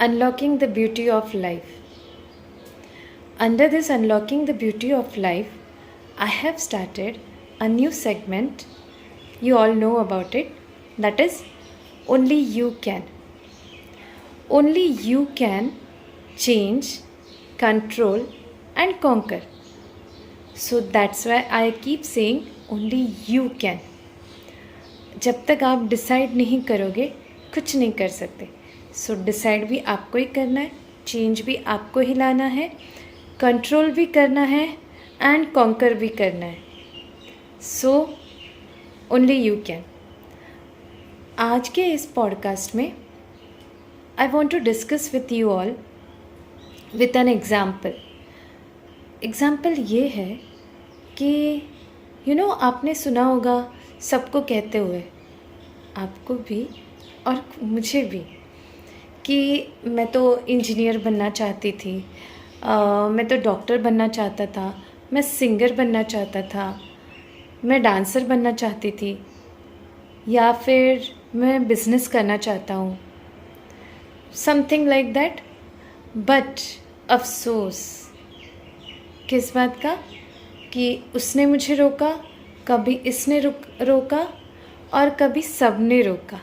Unlocking the Beauty of Life. Under this Unlocking the Beauty of Life, I have started a new segment. You all know about it. That is, Only You Can. Only you can change, control, and conquer. So that's why I keep saying only you can. जब तक आप decide नहीं करोगे कुछ नहीं कर सकते. So decide भी आपको ही करना है, चेंज भी आपको ही लाना है, कंट्रोल भी करना है एंड कॉन्कर भी करना है. So only you can. आज के इस पॉडकास्ट में I want to discuss with you all with an example. Example ये है कि आपने सुना होगा सबको कहते हुए, आपको भी और मुझे भी, कि मैं तो इंजीनियर बनना चाहती थी, मैं तो डॉक्टर बनना चाहता था, मैं सिंगर बनना चाहता था, मैं डांसर बनना चाहती थी, या फिर मैं बिज़नेस करना चाहता हूँ, समथिंग लाइक दैट. बट अफसोस किस बात का कि उसने मुझे रोका, कभी इसने रोका और कभी सबने रोका.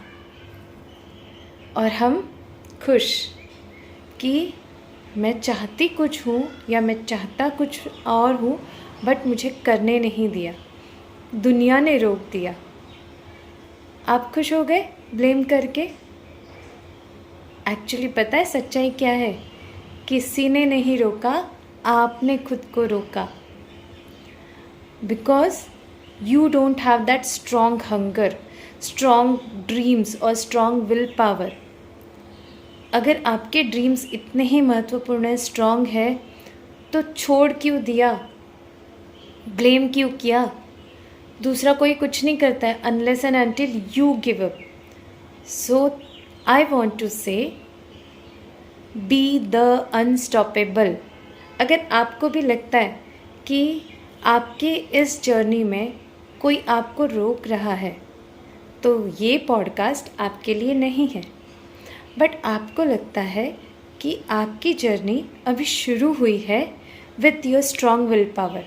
और हम खुश कि मैं चाहती कुछ हूँ या मैं चाहता कुछ और हूँ, बट मुझे करने नहीं दिया, दुनिया ने रोक दिया. आप खुश हो गए ब्लेम करके. एक्चुअली पता है सच्चाई क्या है? किसी ने नहीं रोका, आपने खुद को रोका. Because you don't have that strong hunger, strong dreams और strong will power. अगर आपके ड्रीम्स इतने ही महत्वपूर्ण है, स्ट्रॉन्ग है, तो छोड़ क्यों दिया, ब्लेम क्यों किया? दूसरा कोई कुछ नहीं करता है unless and until you give up. So I want to say be the unstoppable. अगर आपको भी लगता है कि आपके इस जर्नी में कोई आपको रोक रहा है, तो ये पॉडकास्ट आपके लिए नहीं है. बट आपको लगता है कि आपकी जर्नी अभी शुरू हुई है with your strong will power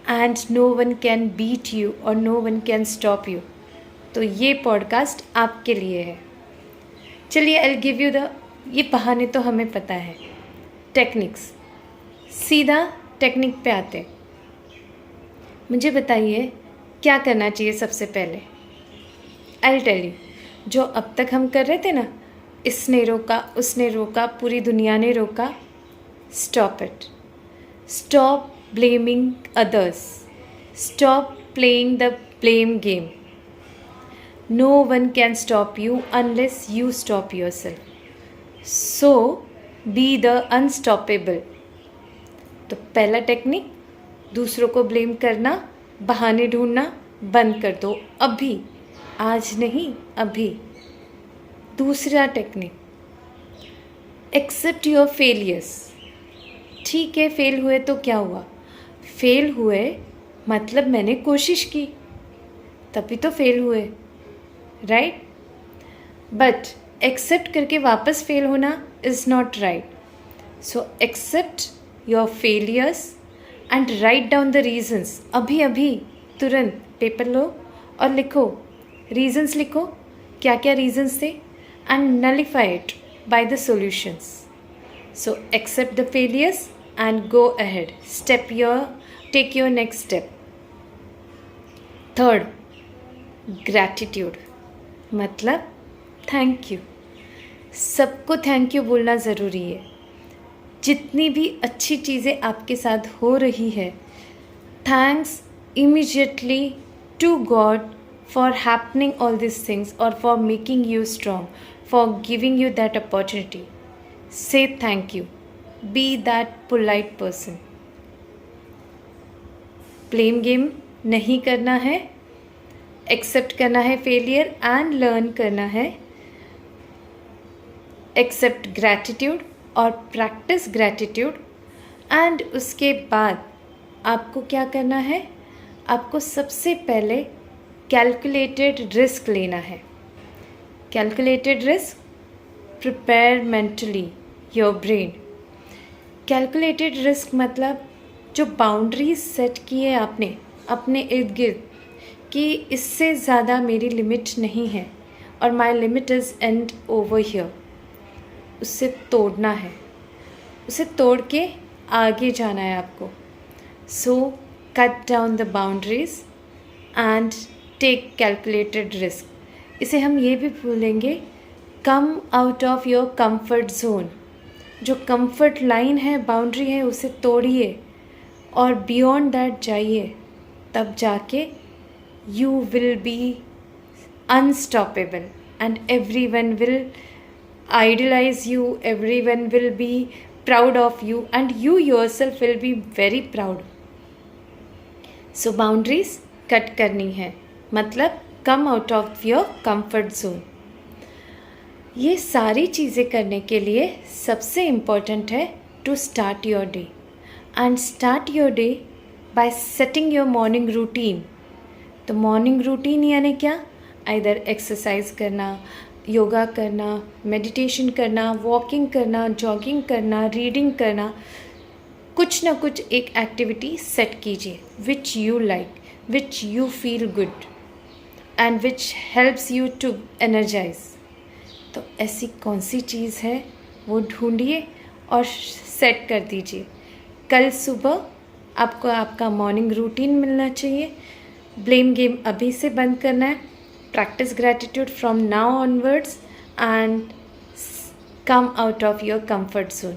and no one can beat you और no one can stop you, तो ये पॉडकास्ट आपके लिए है. चलिए आई विल गिव यू ये बहाने तो हमें पता है, टेक्निक्स. सीधा टेक्निक पे आते. मुझे बताइए क्या करना चाहिए सबसे पहले. I will tell you. जो अब तक हम कर रहे थे ना, इसने रोका, उसने रोका, पूरी दुनिया ने रोका, stop it. Stop blaming others. Stop playing the blame game. No one can stop you unless you stop yourself. So be the unstoppable. तो पहला टेक्निक, दूसरों को ब्लेम करना, बहाने ढूंढना बंद कर दो अभी, आज नहीं अभी. दूसरा टेक्निक, एक्सेप्ट योर फेलियर्स. ठीक है, फेल हुए तो क्या हुआ? फेल हुए मतलब मैंने कोशिश की, तभी तो फेल हुए, राइट? बट एक्सेप्ट करके वापस फेल होना is not right. So accept your failures and write down the reasons. अभी अभी तुरंत पेपर लो और लिखो, रीजन्स लिखो, क्या क्या रीजन्स थे, and nullify it by the solutions. So accept the failures and go ahead, take your next step. Third, gratitude, मतलब थैंक यू. सबको थैंक यू बोलना ज़रूरी है. जितनी भी अच्छी चीज़ें आपके साथ हो रही है, thanks immediately to God for happening all this things और for making you strong, for giving you that opportunity. Say thank you. Be that polite person. Blame game नहीं करना है, एक्सेप्ट करना है फेलियर एंड लर्न करना है. Accept gratitude और practice gratitude. And उसके बाद आपको क्या करना है? आपको सबसे पहले कैलकुलेटेड रिस्क लेना है. Calculated risk prepare mentally your brain. Calculated risk मतलब जो बाउंड्रीज सेट की है आपने अपने इर्द गिर्द कि इससे ज़्यादा मेरी लिमिट नहीं है और my limit is and over here, उससे तोड़ना है, उसे तोड़ के आगे जाना है आपको। So cut down the boundaries and take calculated risk. इसे हम ये भी बोलेंगे come out of your comfort zone. जो कंफर्ट लाइन है, बाउंड्री है, उसे तोड़िए और बियॉन्ड दैट जाइए, तब जाके you will be unstoppable and everyone will idolize you, everyone will be proud of you and you yourself will be very proud. So boundaries cut करनी है, मतलब come out of your comfort zone। ये सारी चीज़ें करने के लिए सबसे इम्पॉर्टेंट है to start your day and start your day by setting your morning routine। तो मॉर्निंग रूटीन यानी क्या? आइदर एक्सरसाइज करना, योगा करना, मेडिटेशन करना, वॉकिंग करना, जॉगिंग करना, रीडिंग करना, कुछ ना कुछ एक एक्टिविटी सेट कीजिए which you like, which you feel good and which helps you to energise. तो ऐसी कौन सी चीज़ है वो ढूंढिए और सेट कर दीजिए। कल सुबह आपको आपका मॉर्निंग रूटीन मिलना चाहिए। ब्लेम गेम अभी से बंद करना है। Practice gratitude from now onwards and come out of your comfort zone।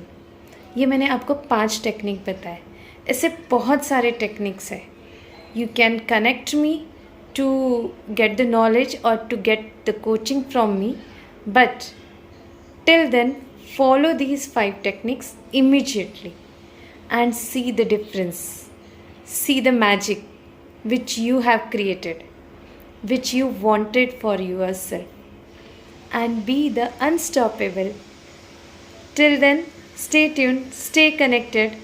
ये मैंने आपको 5 टेक्निक बताए, ऐसे बहुत सारे टेक्निक्स हैं। You can connect me to get the knowledge or to get the coaching from me, but till then follow these 5 techniques immediately and see the difference, see the magic which you have created, which you wanted for yourself, and be the unstoppable. Till then, stay tuned, stay connected.